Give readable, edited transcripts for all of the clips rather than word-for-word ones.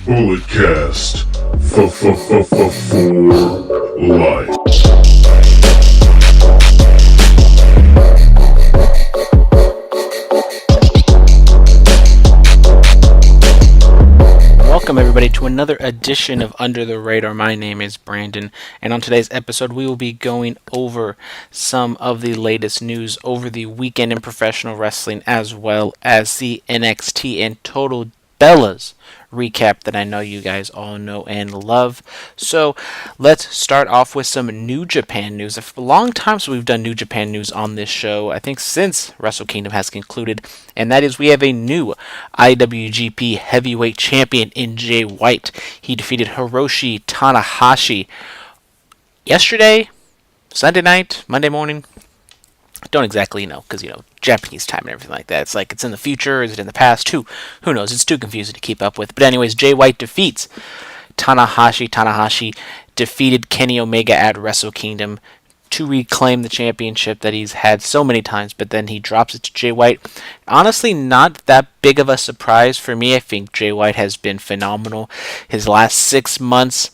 Bulletcast for life. Welcome everybody to another edition of Under the Radar. My name is Brandon, and on today's episode we will be going over some of the latest news over the weekend in professional wrestling, as well as the NXT and Total Bellas recap that I know you guys all know and love. So let's start off with some New Japan news. A long time since we've done New Japan news on this show, I think since Wrestle Kingdom has concluded, and that is we have a new IWGP Heavyweight Champion in Jay White. He defeated Hiroshi Tanahashi yesterday, Sunday night, Monday morning. Don't exactly know, because, Japanese time and everything like that. It's like it's in the future, is it in the past? Who knows? It's too confusing to keep up with. But anyways, Jay White defeats Tanahashi. Tanahashi defeated Kenny Omega at Wrestle Kingdom to reclaim the championship that he's had so many times, but then he drops it to Jay White. Honestly, not that big of a surprise for me. I think Jay White has been phenomenal his last 6 months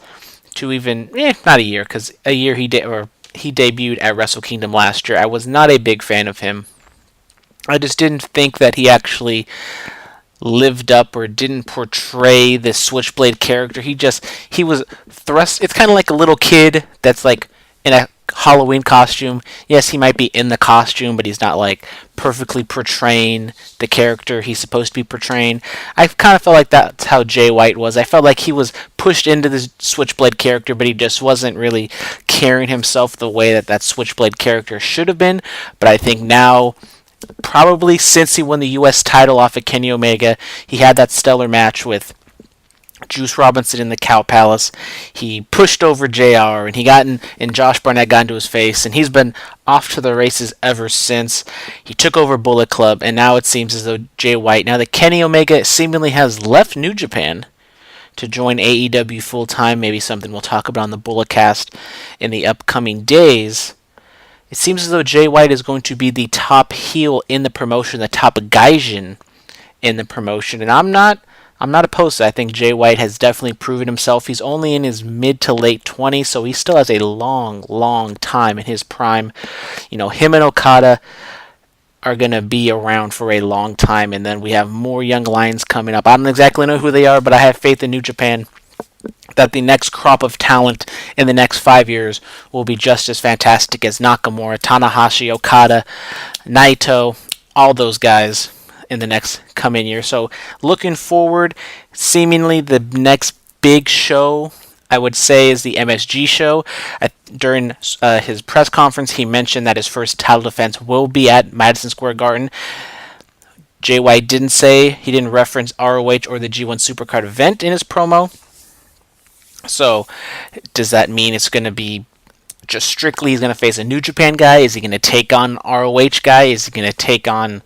to even, not a year, because a year he debuted at Wrestle Kingdom last year. I was not a big fan of him. I just didn't think that he actually lived up or didn't portray this Switchblade character. He was thrust. It's kind of like a little kid that's like in a Halloween costume. Yes, he might be in the costume, but he's not like perfectly portraying the character he's supposed to be portraying. I kind of felt like that's how Jay White was. I felt like he was pushed into this Switchblade character, but he just wasn't really carrying himself the way that Switchblade character should have been. But I think now, probably since he won the U.S. title off of Kenny Omega, he had that stellar match with Juice Robinson in the Cow Palace. He pushed over JR, and he got in, and Josh Barnett got into his face, and he's been off to the races ever since. He took over Bullet Club, and now it seems as though Jay White, now that Kenny Omega seemingly has left New Japan to join AEW full-time, maybe something we'll talk about on the Bulletcast in the upcoming days, it seems as though Jay White is going to be the top heel in the promotion, the top gaijin in the promotion, and I'm not opposed to it. I think Jay White has definitely proven himself. He's only in his mid to late 20s, so he still has a long, long time in his prime. Him and Okada are going to be around for a long time, and then we have more young lions coming up. I don't exactly know who they are, but I have faith in New Japan that the next crop of talent in the next 5 years will be just as fantastic as Nakamura, Tanahashi, Okada, Naito, all those guys in the next coming year. So looking forward, seemingly the next big show, I would say, is the MSG show. During his press conference, he mentioned that his first title defense will be at Madison Square Garden. Jay White he didn't reference ROH or the G1 Supercard event in his promo. So does that mean it's going to be just strictly he's going to face a New Japan guy? Is he going to take on ROH guy? Is he going to take on,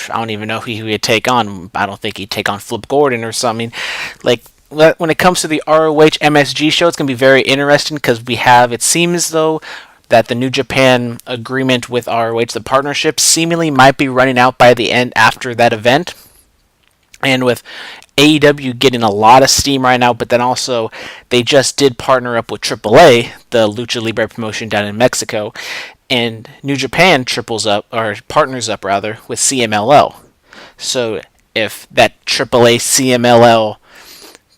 I don't even know who he would take on. I don't think he'd take on Flip Gordon or something. Like, when it comes to the ROH MSG show, it's going to be very interesting because it seems though that the New Japan agreement with ROH, the partnership, seemingly might be running out by the end after that event. And with AEW getting a lot of steam right now, but then also they just did partner up with AAA, the Lucha Libre promotion down in Mexico, and New Japan partners up with CMLL. So if that AAA CMLL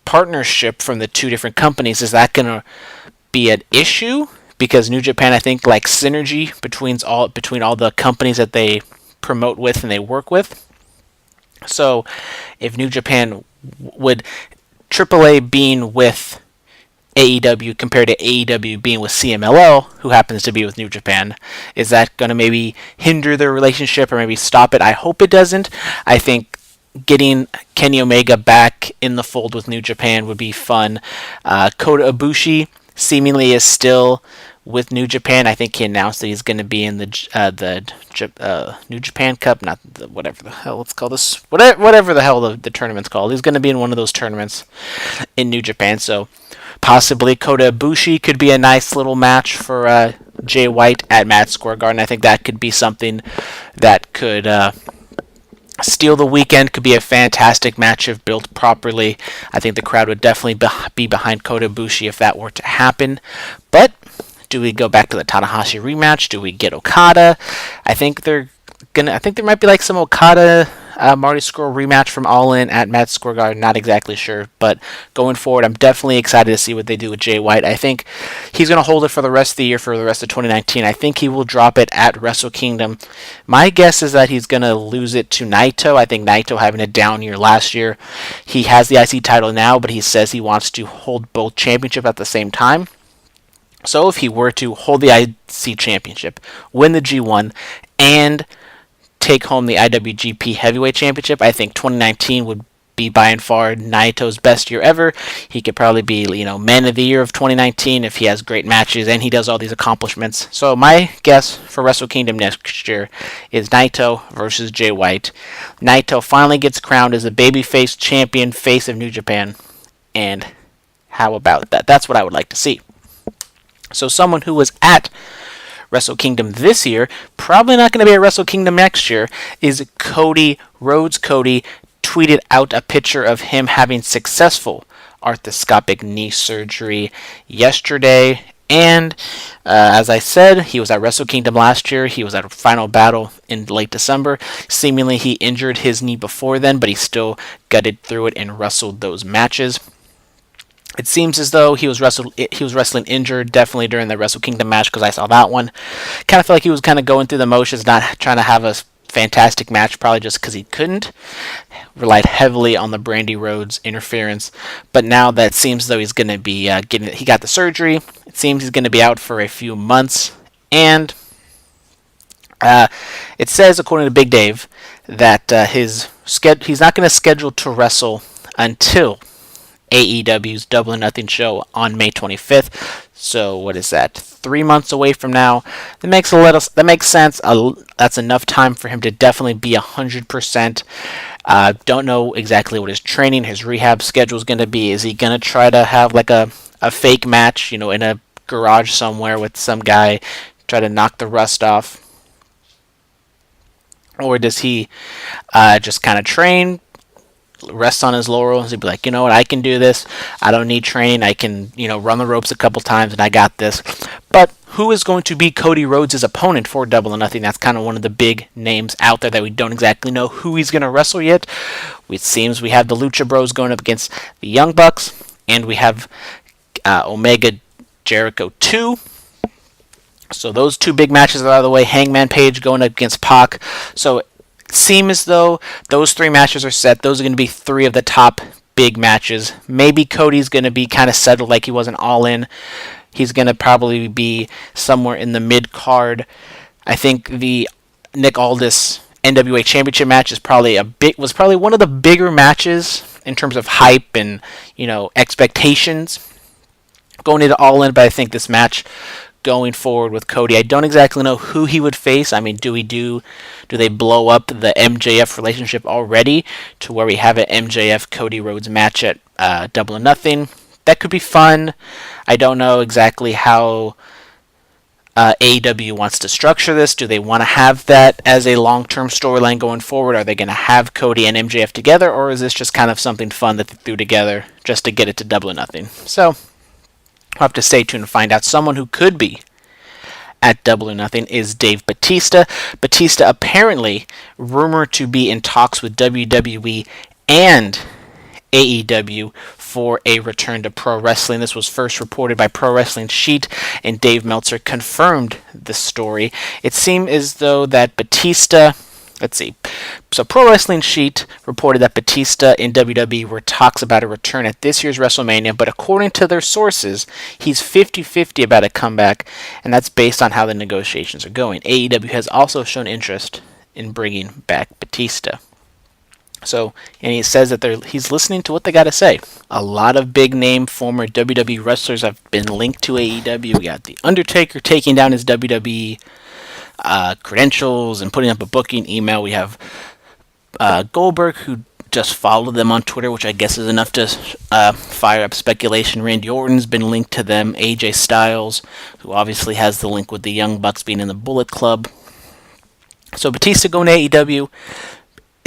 partnership from the two different companies, is that going to be an issue? Because New Japan, I think, likes synergy between all the companies that they promote with and they work with. So if New Japan would AAA being with AEW compared to AEW being with CMLL, who happens to be with New Japan, is that going to maybe hinder their relationship or maybe stop it? I hope it doesn't. I think getting Kenny Omega back in the fold with New Japan would be fun. Kota Ibushi seemingly is still with New Japan. I think he announced that he's going to be in the New Japan Cup, not the, whatever the hell it's called, whatever the hell the tournament's called. He's going to be in one of those tournaments in New Japan. So possibly Kota Ibushi could be a nice little match for Jay White at Madison Square Garden. I think that could be something that could Steal the Weekend could be a fantastic match if built properly. I think the crowd would definitely be behind Kota Ibushi if that were to happen. But do we go back to the Tanahashi rematch? Do we get Okada? I think there might be like some Okada Marty Scurll rematch from All In at Madison Square Garden. Not exactly sure, but going forward, I'm definitely excited to see what they do with Jay White. I think he's going to hold it for the rest of the year, for the rest of 2019. I think he will drop it at Wrestle Kingdom. My guess is that he's going to lose it to Naito. I think Naito having a down year last year. He has the IC title now, but he says he wants to hold both championships at the same time. So if he were to hold the IC championship, win the G1, and take home the IWGP Heavyweight Championship, I think 2019 would be by and far Naito's best year ever. He could probably be, man of the year of 2019 if he has great matches and he does all these accomplishments. So my guess for Wrestle Kingdom next year is Naito versus Jay White. Naito finally gets crowned as a babyface champion, face of New Japan. And how about that? That's what I would like to see. So someone who was at Wrestle Kingdom this year, probably not going to be at Wrestle Kingdom next year, is Cody Rhodes. Cody tweeted out a picture of him having successful arthroscopic knee surgery yesterday. And as I said, he was at Wrestle Kingdom last year. He was at a Final Battle in late December. Seemingly he injured his knee before then, but he still gutted through it and wrestled those matches. It seems as though he was wrestling injured, definitely during the Wrestle Kingdom match, because I saw that one. Kind of feel like he was kind of going through the motions, not trying to have a fantastic match, probably just because he couldn't. Relied heavily on the Brandy Rhodes interference, but now that seems as though he's going to be he got the surgery. It seems he's going to be out for a few months, and it says, according to Big Dave, that he's not going to schedule to wrestle until AEW's Double or Nothing show on May 25th. So what is that? 3 months away from now. That makes sense. That's enough time for him to definitely be 100%. Don't know exactly what his training, his rehab schedule is going to be. Is he going to try to have like a fake match, in a garage somewhere with some guy, try to knock the rust off? Or does he just kind of train, rest on his laurels, and be like, you know what, I can do this. I don't need training. I can, run the ropes a couple times, and I got this. But who is going to be Cody Rhodes' opponent for Double or Nothing? That's kind of one of the big names out there that we don't exactly know who he's going to wrestle yet. It seems we have the Lucha Bros going up against the Young Bucks, and we have Omega Jericho 2. So those two big matches are out of the way. Hangman Page going up against Pac. So seem as though those three matches are set. Those are going to be three of the top big matches. Maybe Cody's going to be kind of settled like he wasn't All In. He's going to probably be somewhere in the mid card. I think the Nick Aldis NWA Championship match was probably one of the bigger matches in terms of hype and expectations going into All In. But I think this match going forward with Cody, I don't exactly know who he would face. I mean, do they blow up the MJF relationship already to where we have an MJF Cody Rhodes match at Double or Nothing? That could be fun. I don't know exactly how AEW wants to structure this. Do they want to have that as a long-term storyline going forward? Are they going to have Cody and MJF together, or is this just kind of something fun that they threw together just to get it to Double or Nothing? So we'll have to stay tuned to find out. Someone who could be at Double or Nothing is Dave Batista. Batista apparently rumored to be in talks with WWE and AEW for a return to pro wrestling. This was first reported by Pro Wrestling Sheet, and Dave Meltzer confirmed the story. It seemed as though that Batista... Let's see. So Pro Wrestling Sheet reported that Batista and WWE were talks about a return at this year's WrestleMania, but according to their sources, he's 50-50 about a comeback, and that's based on how the negotiations are going. AEW has also shown interest in bringing back Batista. So, and he says that he's listening to what they got to say. A lot of big-name former WWE wrestlers have been linked to AEW. We got The Undertaker taking down his WWE credentials and putting up a booking email. We have Goldberg, who just followed them on Twitter, which I guess is enough to fire up speculation. Randy Orton's been linked to them. AJ Styles, who obviously has the link with the Young Bucks being in the Bullet Club. So Batista going to AEW.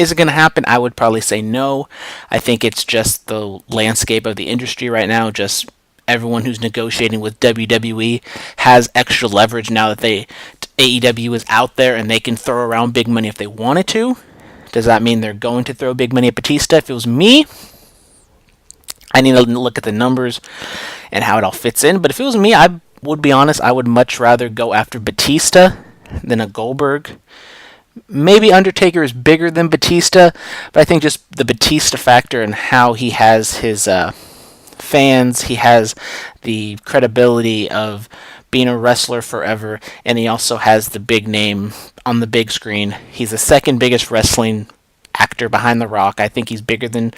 Is it going to happen? I would probably say no. I think it's just the landscape of the industry right now. Just everyone who's negotiating with WWE has extra leverage now that AEW is out there and they can throw around big money if they wanted to. Does that mean they're going to throw big money at Batista? If it was me, I need to look at the numbers and how it all fits in. But if it was me, I would be honest, I would much rather go after Batista than a Goldberg. Maybe Undertaker is bigger than Batista, but I think just the Batista factor and how he has his fans, he has the credibility of being a wrestler forever, and he also has the big name on the big screen. He's the second biggest wrestling actor behind The Rock. I think he's bigger than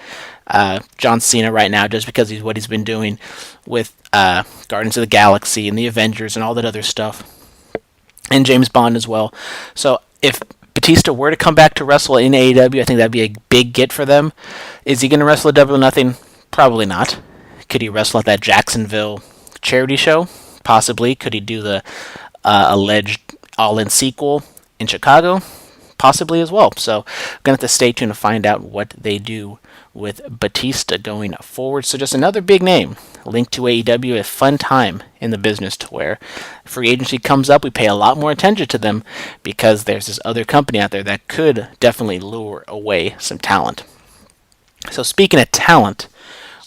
John Cena right now just because he's what he's been doing with Guardians of the Galaxy and the Avengers and all that other stuff, and James Bond as well. So if Batista were to come back to wrestle in AEW, I think that'd be a big get for them. Is he going to wrestle at Double or Nothing? Probably not. Could he wrestle at that Jacksonville charity show? Possibly. Could he do the alleged All-In sequel in Chicago? Possibly as well. So I'm going to have to stay tuned to find out what they do with Batista going forward. So just another big name linked to AEW, a fun time in the business to where free agency comes up, we pay a lot more attention to them because there's this other company out there that could definitely lure away some talent. So speaking of talent,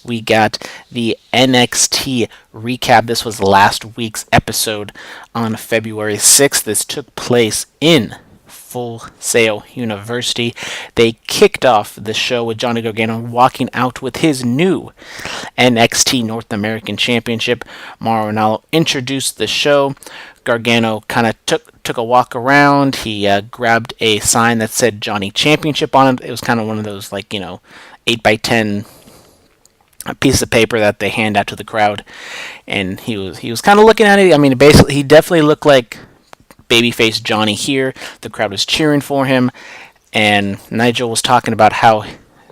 we got the NXT recap. This was last week's episode on February 6th. This took place in Full Sail University. They kicked off the show with Johnny Gargano walking out with his new NXT North American Championship. Mauro Ranallo introduced the show. Gargano kind of took a walk around. He grabbed a sign that said Johnny Championship on it. It was kind of one of those 8x10 piece of paper that they hand out to the crowd, and he was kind of looking at it. I mean, basically, he definitely looked like babyface Johnny here. The crowd was cheering for him, and Nigel was talking about how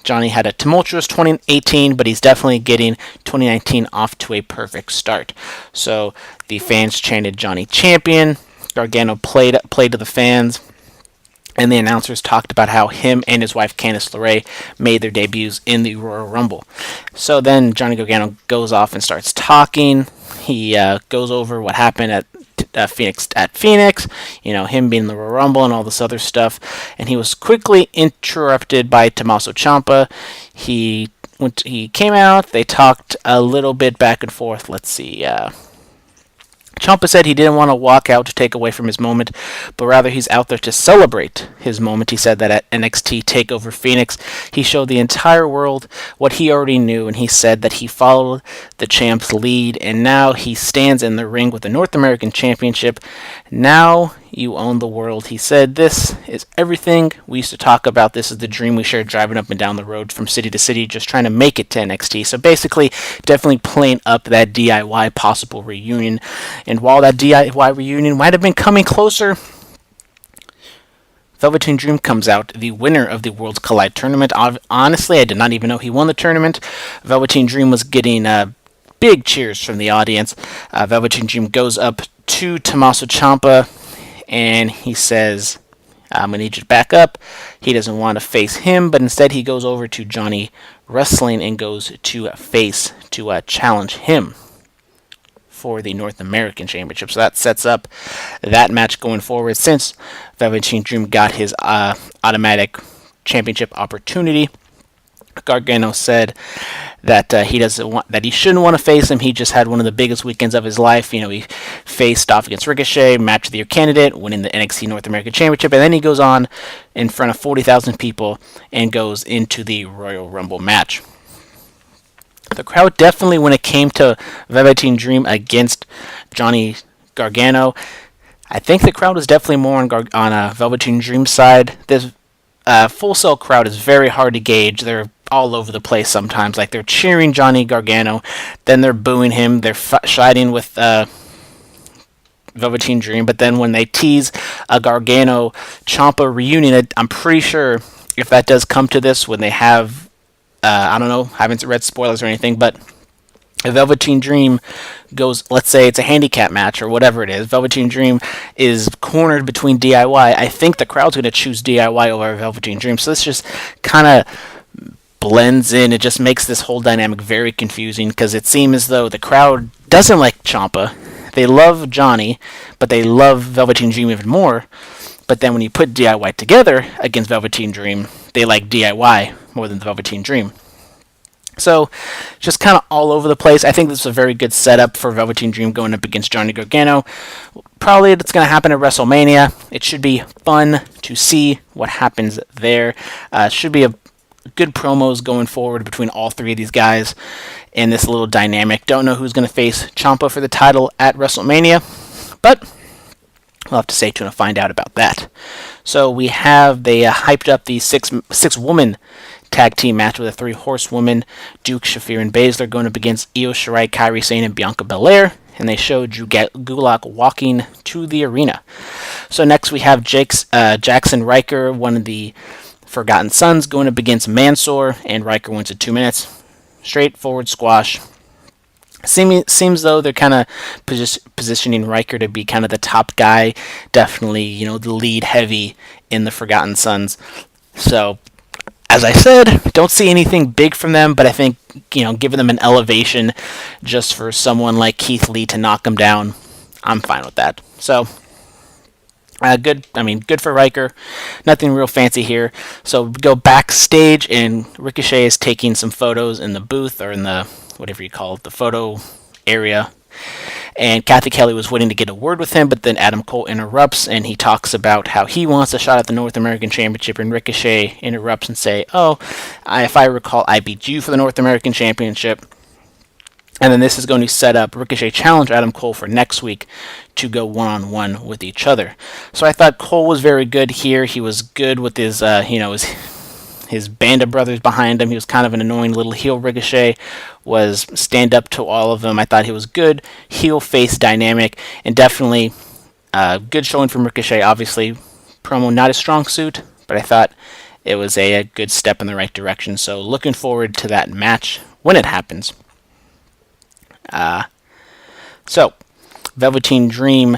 Johnny had a tumultuous 2018, but he's definitely getting 2019 off to a perfect start. So the fans chanted Johnny Champion. Gargano played to the fans, and the announcers talked about how him and his wife Candice LeRae made their debuts in the Royal Rumble. So then Johnny Gargano goes off and starts talking. He goes over what happened at Phoenix, him being in the Royal Rumble and all this other stuff, and he was quickly interrupted by Tommaso Ciampa. He came out, they talked a little bit back and forth. Let's see, Ciampa said he didn't want to walk out to take away from his moment, but rather he's out there to celebrate his moment. He said that at NXT TakeOver Phoenix, he showed the entire world what he already knew, and he said that he followed the champ's lead, and now he stands in the ring with the North American Championship. Now you own the world. He said, this is everything we used to talk about. This is the dream we shared driving up and down the road from city to city, just trying to make it to NXT. So basically, definitely playing up that DIY possible reunion. And while that DIY reunion might have been coming closer, Velveteen Dream comes out, the winner of the Worlds Collide tournament. Honestly, I did not even know he won the tournament. Velveteen Dream was getting big cheers from the audience. Velveteen Dream goes up to Tommaso Ciampa, and he says, I'm going to need you to back up. He doesn't want to face him, but instead he goes over to Johnny Wrestling and goes to challenge him for the North American Championship. So that sets up that match going forward. Since Velveteen Dream got his automatic championship opportunity, Gargano said that he shouldn't want to face him. He just had one of the biggest weekends of his life. He faced off against Ricochet, match of the year candidate, winning the NXT North American Championship, and then he goes on in front of 40,000 people and goes into the Royal Rumble match. The crowd definitely, when it came to Velveteen Dream against Johnny Gargano, I think the crowd was definitely more on Velveteen Dream's side. This Full Sail crowd is very hard to gauge. They're all over the place sometimes. Like, they're cheering Johnny Gargano, then they're booing him, they're siding with Velveteen Dream, but then when they tease a Gargano-Ciampa reunion, I'm pretty sure if that does come to this, when they have, I don't know, I haven't read spoilers or anything, but If Velveteen Dream goes, let's say it's a handicap match or whatever it is, Velveteen Dream is cornered between DIY. I think the crowd's going to choose DIY over Velveteen Dream. So this just kind of blends in. It just makes this whole dynamic very confusing because it seems as though the crowd doesn't like Ciampa. They love Johnny, but they love Velveteen Dream even more. But then when you put DIY together against Velveteen Dream, they like DIY more than the Velveteen Dream. So, just kind of all over the place. I think this is a very good setup for Velveteen Dream going up against Johnny Gargano. Probably it's going to happen at WrestleMania. It should be fun to see what happens there. Should be a good promos going forward between all three of these guys in this little dynamic. Don't know who's going to face Ciampa for the title at WrestleMania, but we'll have to stay tuned to find out about that. So they hyped up the six-woman tag team match with the three horsewomen, Duke, Shafir, and Baszler, going up against Io Shirai, Kairi Sane, and Bianca Belair, and they showed Drew Gulak walking to the arena. So next we have Jackson Riker, one of the Forgotten Sons, going up against Mansoor, and Riker wins in 2 minutes. Straightforward squash. Seems though they're kind of positioning Riker to be kind of the top guy, definitely, the lead heavy in the Forgotten Sons. So, as I said, don't see anything big from them, but I think, giving them an elevation just for someone like Keith Lee to knock them down, I'm fine with that. So, good for Riker. Nothing real fancy here. So, we go backstage, and Ricochet is taking some photos in the booth, or in the, whatever you call it, the photo area. And Kathy Kelly was waiting to get a word with him, but then Adam Cole interrupts, and he talks about how he wants a shot at the North American Championship, and Ricochet interrupts and say, if I recall, I beat you for the North American Championship. And then this is going to set up Ricochet challenge Adam Cole for next week to go one-on-one with each other. So I thought Cole was very good here. He was good with his band of brothers behind him. He was kind of an annoying little heel. Ricochet was stand up to all of them. I thought he was good heel face dynamic, and definitely good showing from Ricochet. Obviously, promo not a strong suit, but I thought it was a good step in the right direction. So looking forward to that match when it happens. So Velveteen Dream.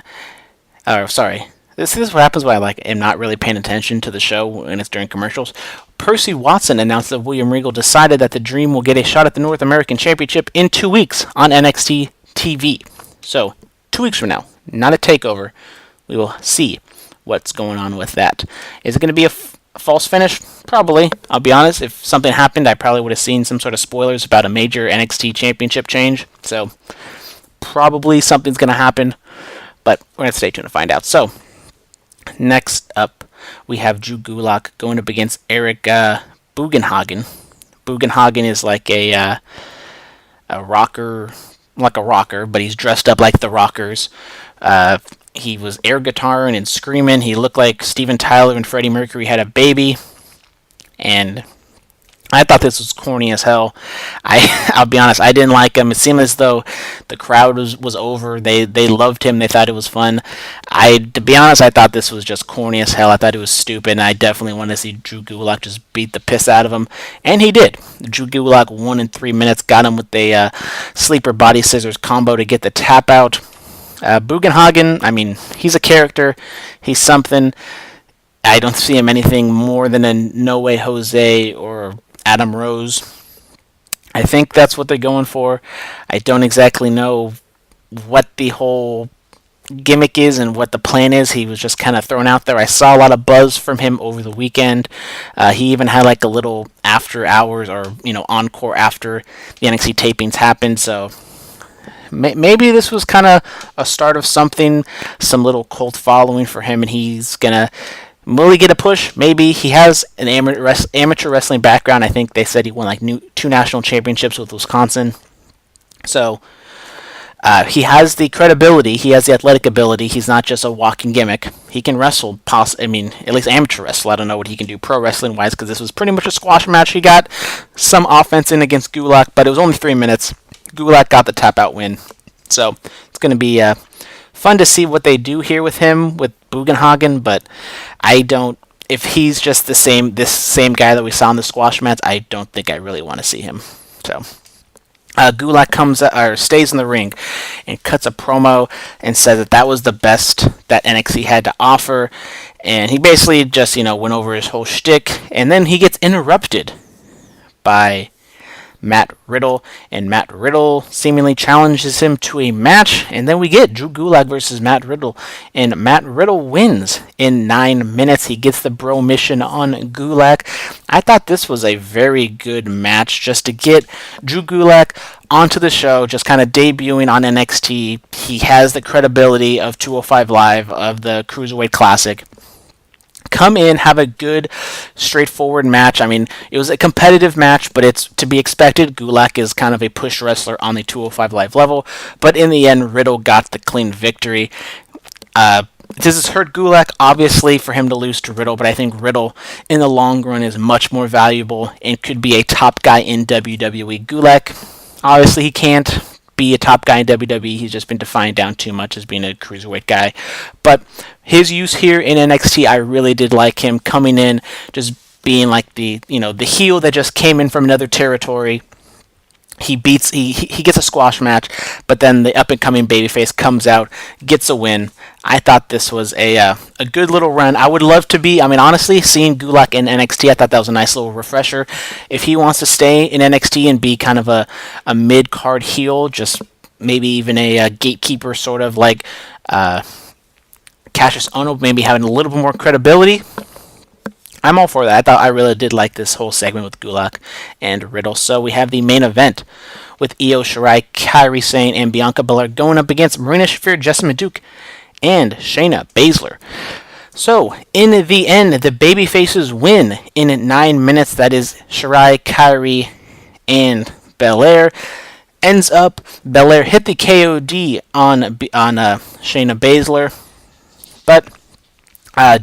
This is what happens when I am not really paying attention to the show when it's during commercials. Percy Watson announced that William Regal decided that the Dream will get a shot at the North American Championship in 2 weeks on NXT TV. So, 2 weeks from now, not a takeover. We will see what's going on with that. Is it going to be a false finish? Probably. I'll be honest, if something happened, I probably would have seen some sort of spoilers about a major NXT Championship change. So, probably something's going to happen, but we're going to stay tuned to find out. So, next up, we have Drew Gulak going up against Eric Bugenhagen. Bugenhagen is like a rocker, but he's dressed up like the Rockers. He was air guitaring and screaming. He looked like Steven Tyler and Freddie Mercury had a baby, and I thought this was corny as hell. I'll be honest, I didn't like him. It seemed as though the crowd was over. They loved him. They thought it was fun. To be honest, I thought this was just corny as hell. I thought it was stupid, and I definitely wanted to see Drew Gulak just beat the piss out of him. And he did. Drew Gulak won in 3 minutes, got him with a sleeper body scissors combo to get the tap out. Bugenhagen, he's a character. He's something. I don't see him anything more than a No Way Jose or Adam Rose. I think that's what they're going for. I don't exactly know what the whole gimmick is and what the plan is. He was just kind of thrown out there. I saw a lot of buzz from him over the weekend. He even had like a little after hours or encore after the NXT tapings happened. So maybe this was kind of a start of something, some little cult following for him, and he's gonna. Will he get a push? Maybe. He has an amateur wrestling background. I think they said he won like 2 national championships with Wisconsin. So he has the credibility. He has the athletic ability. He's not just a walking gimmick. He can wrestle. At least amateur wrestle. I don't know what he can do pro wrestling wise because this was pretty much a squash match. He got some offense in against Gulak, but it was only 3 minutes. Gulak got the tap out win. So it's going to be fun to see what they do here with him, with Bugenhagen, but if he's just this same guy that we saw in the squash match, I don't think I really want to see him. So, Gulak stays in the ring and cuts a promo and says that was the best that NXT had to offer. And he basically just, went over his whole shtick. And then he gets interrupted by Matt Riddle, and Matt Riddle seemingly challenges him to a match, and then we get Drew Gulak versus Matt Riddle, and Matt Riddle wins in 9 minutes. He gets the bro mission on Gulak. I thought this was a very good match just to get Drew Gulak onto the show, just kind of debuting on NXT. He has the credibility of 205 Live, of the Cruiserweight Classic. Come in, have a good, straightforward match. I mean, it was a competitive match, but it's to be expected. Gulak is kind of a push wrestler on the 205 Live level, but in the end, Riddle got the clean victory. Does this hurt Gulak? Obviously, for him to lose to Riddle, but I think Riddle, in the long run, is much more valuable and could be a top guy in WWE. Gulak, obviously, he can't be a top guy in WWE. He's just been defined down too much as being a cruiserweight guy. But his use here in NXT, I really did like him coming in, just being like the heel that just came in from another territory. He gets a squash match, but then the up and coming babyface comes out, gets a win. I thought this was a good little run. I would love to be. I mean, honestly, seeing Gulak in NXT, I thought that was a nice little refresher. If he wants to stay in NXT and be kind of a mid card heel, just maybe even a gatekeeper, sort of like Cassius Ohno, maybe having a little bit more credibility, I'm all for that. I really did like this whole segment with Gulak and Riddle. So we have the main event with Io Shirai, Kairi Sane, and Bianca Belair going up against Marina Shafir, Jessamyn Duke, and Shayna Baszler. So, in the end, the babyfaces win in 9 minutes. That is Shirai, Kairi, and Belair. Ends up, Belair hit the KOD on Shayna Baszler, but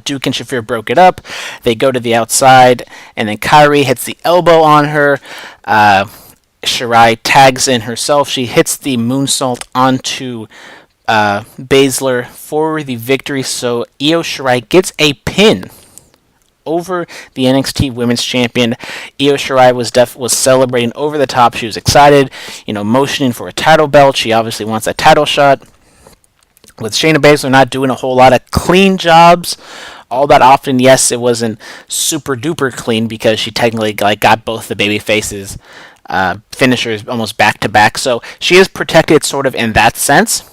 Duke and Shafir broke it up. They go to the outside, and then Kairi hits the elbow on her. Shirai tags in herself. She hits the moonsault onto Baszler for the victory. So Io Shirai gets a pin over the NXT Women's Champion. Io Shirai was celebrating over the top. She was excited, motioning for a title belt. She obviously wants a title shot. With Shayna Baszler not doing a whole lot of clean jobs all that often, yes, it wasn't super duper clean because she technically got both the baby faces finishers almost back to back. So she is protected sort of in that sense.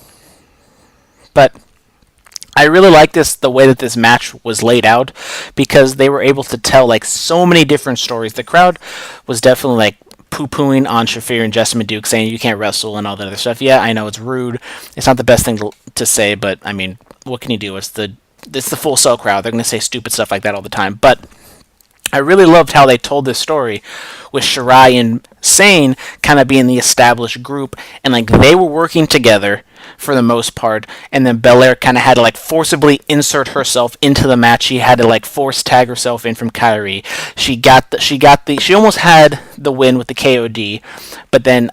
But I really like the way that this match was laid out because they were able to tell so many different stories. The crowd was definitely poo-pooing on Shafir and Jessamyn Duke, saying you can't wrestle and all that other stuff. Yeah, I know it's rude. It's not the best thing to say, but I mean, what can you do? It's the Full Sail crowd. They're going to say stupid stuff like that all the time. But I really loved how they told this story with Shirai and Sane kind of being the established group, and they were working together for the most part, and then Belair kind of had to forcibly insert herself into the match. She had to force tag herself in from Kairi. She almost had the win with the KOD, but then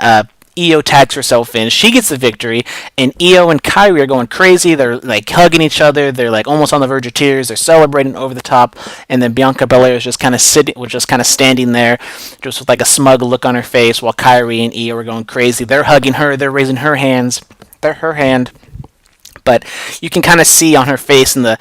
Io tags herself in. She gets the victory, and Io and Kairi are going crazy. They're hugging each other. They're almost on the verge of tears. They're celebrating over the top, and then Bianca Belair is just kind of standing there, just with a smug look on her face, while Kairi and Io are going crazy. They're hugging her. They're raising her hands. Her hand, but you can kind of see on her face, and the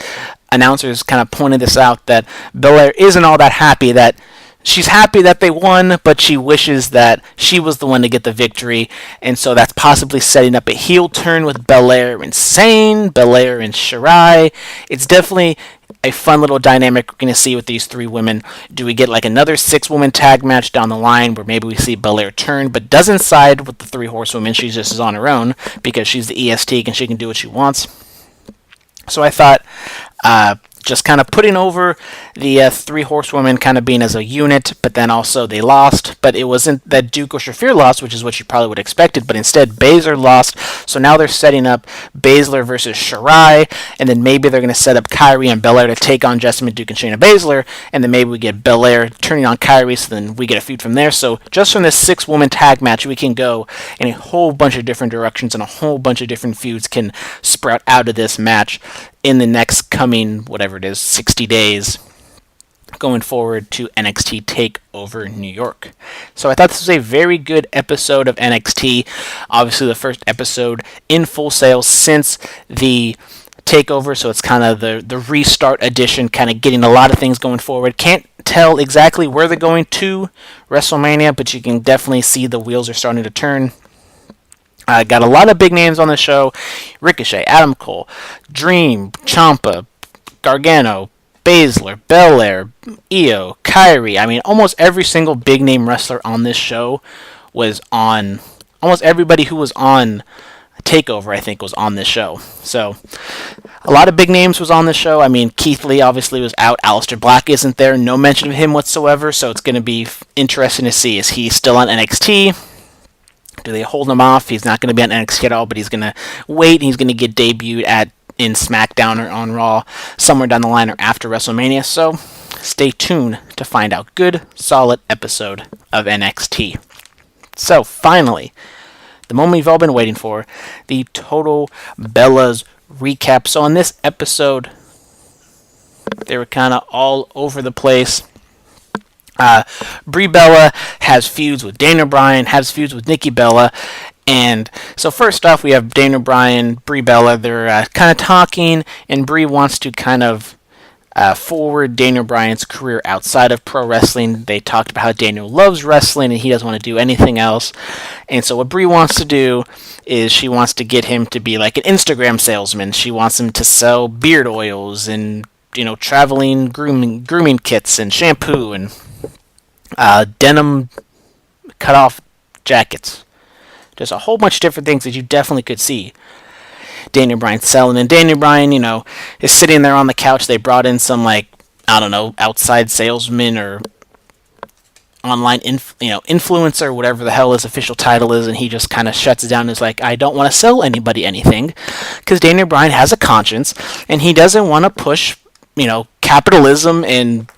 announcers kind of pointed this out, that Belair isn't all that happy. That she's happy that they won, but she wishes that she was the one to get the victory, and so that's possibly setting up a heel turn with Belair and Sane, Belair and Shirai. It's definitely a fun little dynamic we're going to see with these three women. Do we get another 6-woman tag match down the line where maybe we see Belair turn, but doesn't side with the 3 horsewomen? She just is on her own because she's the EST and she can do what she wants. So I thought just kind of putting over the 3 horsewomen kind of being as a unit, but then also they lost, but it wasn't that Duke or Shafir lost, which is what you probably would have expected, but instead Baszler lost. So now they're setting up Baszler versus Shirai, and then maybe they're going to set up Kairi and Belair to take on Jessamyn Duke and Shayna Baszler, and then maybe we get Belair turning on Kairi, so then we get a feud from there. So just from this 6-woman tag match, we can go in a whole bunch of different directions, and a whole bunch of different feuds can sprout out of this match in the next coming, whatever it is, 60 days. going forward to NXT TakeOver New York. So I thought this was a very good episode of NXT. Obviously, the first episode in Full Sail since the takeover, so it's kind of the restart edition, kind of getting a lot of things going forward. Can't tell exactly where they're going to WrestleMania, but you can definitely see the wheels are starting to turn. Got a lot of big names on the show: Ricochet, Adam Cole, Dream, Ciampa, Gargano, Baszler, Belair, Io, Kyrie. I mean, almost every single big name wrestler on this show was on. Almost everybody who was on TakeOver, I think, was on this show. So a lot of big names was on this show. I mean, Keith Lee obviously was out. Aleister Black isn't there. No mention of him whatsoever. So it's going to be interesting to see. Is he still on NXT? Do they hold him off? He's not going to be on NXT at all, but he's going to wait. And he's going to get debuted in SmackDown or on Raw somewhere down the line or after WrestleMania. So stay tuned to find out. Good, solid episode of NXT. So finally, the moment you've all been waiting for, the Total Bellas recap. So in this episode, they were kind of all over the place. Brie Bella has feuds with Daniel Bryan, has feuds with Nikki Bella, and so first off, we have Daniel Bryan, Brie Bella. They're kind of talking, and Brie wants to kind of forward Daniel Bryan's career outside of pro wrestling. They talked about how Daniel loves wrestling and he doesn't want to do anything else. And so what Brie wants to do is she wants to get him to be like an Instagram salesman. She wants him to sell beard oils and, traveling grooming kits and shampoo and denim cut-off jackets. Just a whole bunch of different things that you definitely could see Daniel Bryan selling. And Daniel Bryan, is sitting there on the couch. They brought in some, outside salesman or online influencer, whatever the hell his official title is, and he just kind of shuts it down and is like, I don't want to sell anybody anything, because Daniel Bryan has a conscience, and he doesn't want to push, capitalism and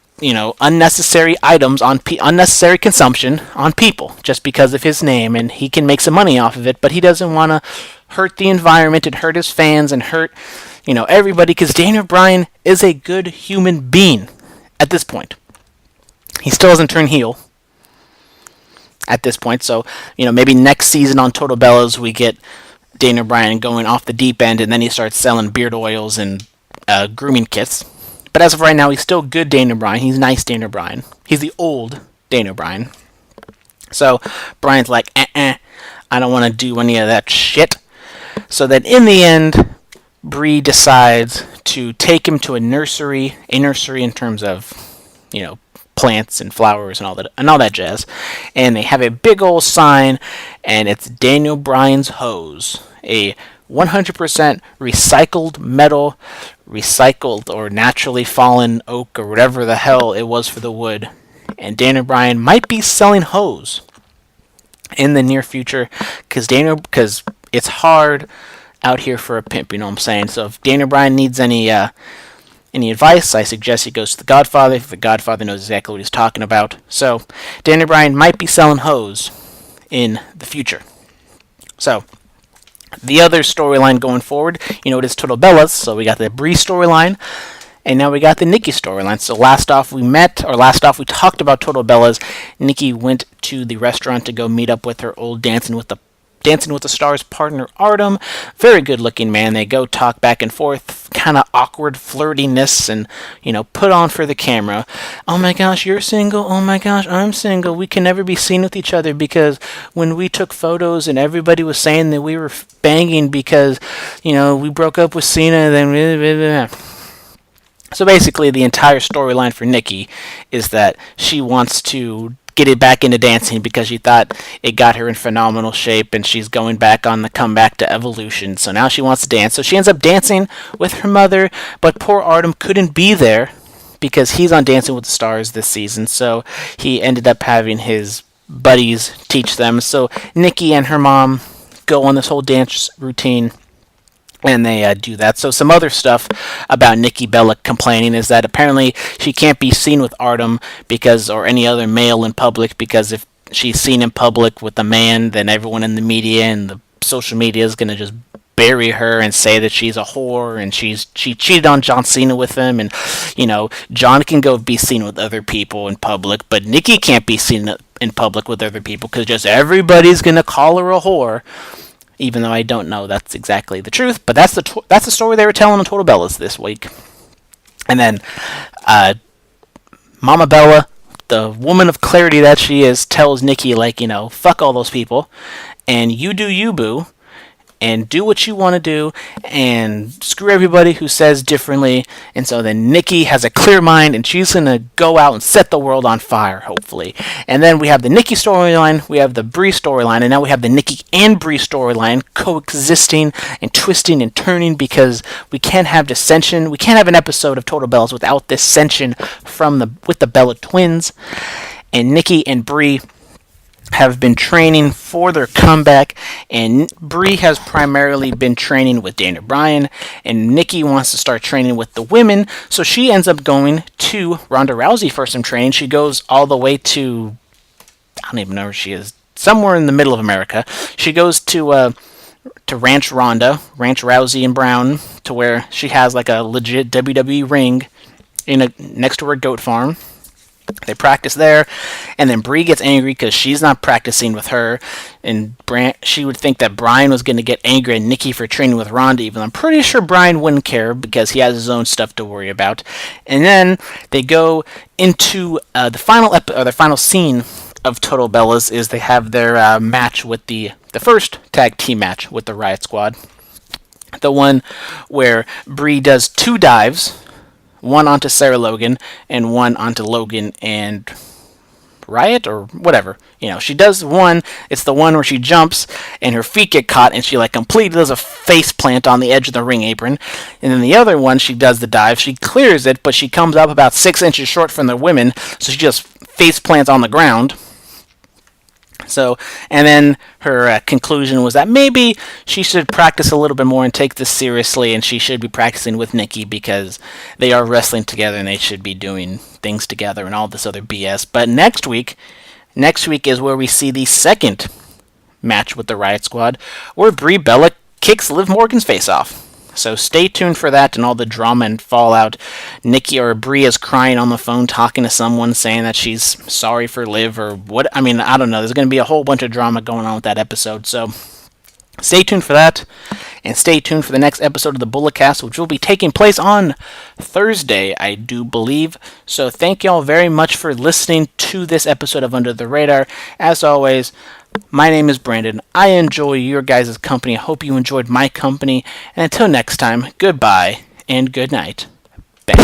unnecessary items on unnecessary consumption on people just because of his name, and he can make some money off of it, but he doesn't want to hurt the environment and hurt his fans and hurt everybody, because Daniel Bryan is a good human being at this point. He still hasn't turned heel at this point, so maybe next season on Total Bellas we get Daniel Bryan going off the deep end, and then he starts selling beard oils and grooming kits. But as of right now, he's still good Daniel Bryan. He's nice Daniel Bryan. He's the old Daniel Bryan. So Bryan's like, I don't want to do any of that shit. So then in the end, Brie decides to take him to a nursery in terms of, plants and flowers and all that jazz. And they have a big old sign, and it's Daniel Bryan's hose, a 100% recycled metal, recycled or naturally fallen oak or whatever the hell it was for the wood. And Daniel Bryan might be selling hose in the near future, because it's hard out here for a pimp, you know what I'm saying? So if Daniel Bryan needs any advice, I suggest he goes to the Godfather, if the Godfather knows exactly what he's talking about. So Daniel Bryan might be selling hose in the future. So the other storyline going forward, it is Total Bellas, so we got the Brie storyline, and now we got the Nikki storyline. So last off we talked about Total Bellas. Nikki went to the restaurant to go meet up with her old Dancing with the Stars partner, Artem. Very good looking man. They go talk back and forth, kind of awkward flirtiness, and put on for the camera. Oh my gosh, you're single? Oh my gosh, I'm single. We can never be seen with each other because when we took photos and everybody was saying that we were banging because we broke up with Cena, then blah, blah, blah. So basically the entire storyline for Nikki is that she wants to get it back into dancing because she thought it got her in phenomenal shape, and she's going back on the comeback to Evolution. So now she wants to dance. So she ends up dancing with her mother, but poor Artem couldn't be there because he's on Dancing with the Stars this season. So he ended up having his buddies teach them. So Nikki and her mom go on this whole dance routine, and they do that. So some other stuff about Nikki Bella complaining is that apparently she can't be seen with Artem or any other male in public, because if she's seen in public with a man, then everyone in the media and the social media is going to just bury her and say that she's a whore and she cheated on John Cena with him, and John can go be seen with other people in public, but Nikki can't be seen in public with other people because just everybody's gonna call her a whore. Even though I don't know that's exactly the truth, but that's the story they were telling on Total Bellas this week. And then Mama Bella, the woman of clarity that she is, tells Nikki, fuck all those people, and you do you, boo, and do what you want to do, and screw everybody who says differently. And so then Nikki has a clear mind, and she's going to go out and set the world on fire, hopefully. And then we have the Nikki storyline, we have the Brie storyline, and now we have the Nikki and Brie storyline coexisting and twisting and turning, because we can't have dissension. We can't have an episode of Total Bellas without dissension with the Bella twins. And Nikki and Brie have been training for their comeback, and Brie has primarily been training with Daniel Bryan, and Nikki wants to start training with the women, so she ends up going to Ronda Rousey for some training. She goes all the way to, I don't even know where she is, somewhere in the middle of America. She goes to Ranch Rousey and Brown, to where she has like a legit WWE ring next to her goat farm. They practice there, and then Brie gets angry because she's not practicing with her, and she would think that Bryan was going to get angry at Nikki for training with Ronda, even though I'm pretty sure Bryan wouldn't care because he has his own stuff to worry about. And then they go into the final scene of Total Bellas is they have their match with the first tag team match with the Riot Squad, the one where Brie does 2 dives. One onto Sarah Logan, and one onto Logan and Riot, or whatever. She does one, it's the one where she jumps, and her feet get caught, and she completely does a face plant on the edge of the ring apron. And then the other one, she does the dive, she clears it, but she comes up about 6 inches short from the women, so she just face plants on the ground. So, and then her conclusion was that maybe she should practice a little bit more and take this seriously, and she should be practicing with Nikki because they are wrestling together and they should be doing things together and all this other BS. But next week is where we see the second match with the Riot Squad, where Brie Bella kicks Liv Morgan's face off. So stay tuned for that and all the drama and fallout. Nikki or Brie is crying on the phone talking to someone saying that she's sorry for Liv or what. I don't know. There's going to be a whole bunch of drama going on with that episode. So stay tuned for that. And stay tuned for the next episode of the Bulletcast, which will be taking place on Thursday, I do believe. So thank y'all very much for listening to this episode of Under the Radar. As always, my name is Brandon. I enjoy your guys' company. I hope you enjoyed my company. And until next time, goodbye and good night. Bye.